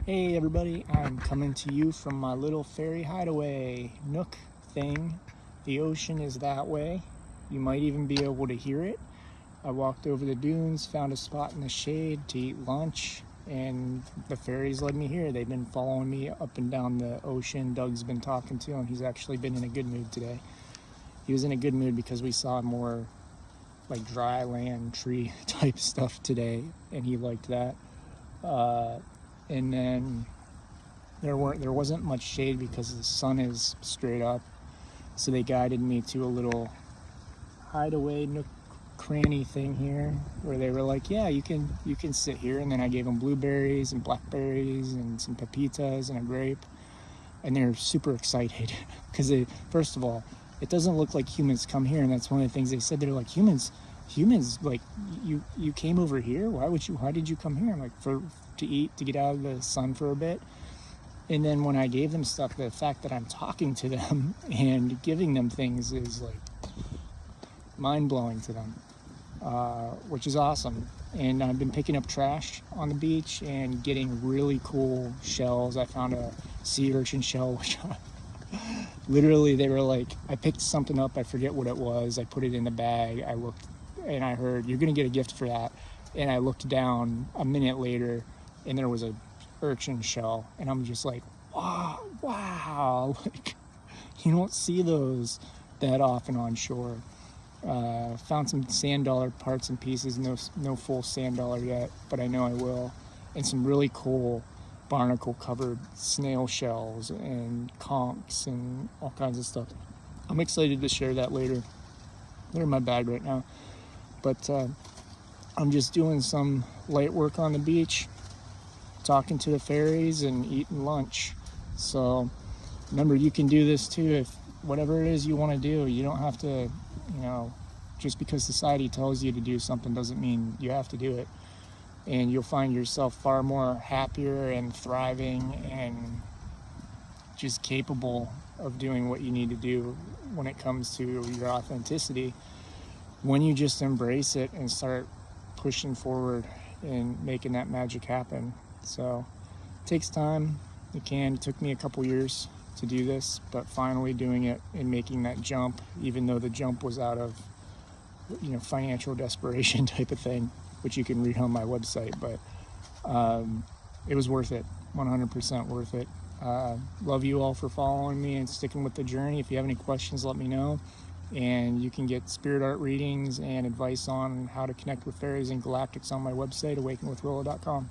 Hey everybody, I'm coming to you from my little fairy hideaway nook thing. The ocean is that way. You might even be able to hear it. I walked over the dunes, found a spot in the shade to eat lunch, and the fairies led me here. They've been following me up and down the ocean. Doug's been talking to him. He's actually been in a good mood today. He was in a good mood because we saw more like dry land tree type stuff today, and he liked that. And then there wasn't much shade because the sun is straight up, so they guided me to a little hideaway nook cranny thing here where they were like, yeah, you can sit here. And then I gave them blueberries and blackberries and some pepitas and a grape, and they're super excited because they, first of all, it doesn't look like humans come here, and that's one of the things they said. They're like, humans like you came over here, why did you come here? I'm like, to eat, to get out of the sun for a bit. And then when I gave them stuff, the fact that I'm talking to them and giving them things is like mind-blowing to them, which is awesome. And I've been picking up trash on the beach and getting really cool shells. I found a sea urchin shell, which literally they were like, I picked something up, I forget what it was, I put it in the bag, I looked and I heard, you're gonna get a gift for that. And I looked down a minute later and there was a urchin shell, and I'm just like, wow, like, you don't see those that often on shore. Found some sand dollar parts and pieces, no full sand dollar yet, but I know I will. And some really cool barnacle covered snail shells and conchs and all kinds of stuff. I'm excited to share that later. They're in my bag right now. But I'm just doing some light work on the beach, talking to the fairies and eating lunch. So remember, you can do this too. If whatever it is you want to do, you don't have to, just because society tells you to do something doesn't mean you have to do it. And you'll find yourself far more happier and thriving and just capable of doing what you need to do when it comes to your authenticity, when you just embrace it and start pushing forward and making that magic happen. So it takes time. It took me a couple years to do this, but finally doing it and making that jump, even though the jump was out of financial desperation type of thing, which you can read on my website. But it was worth it, 100% worth it. Love you all for following me and sticking with the journey. If you have any questions, let me know. And you can get spirit art readings and advice on how to connect with fairies and galactics on my website, awakenwithwillow.com.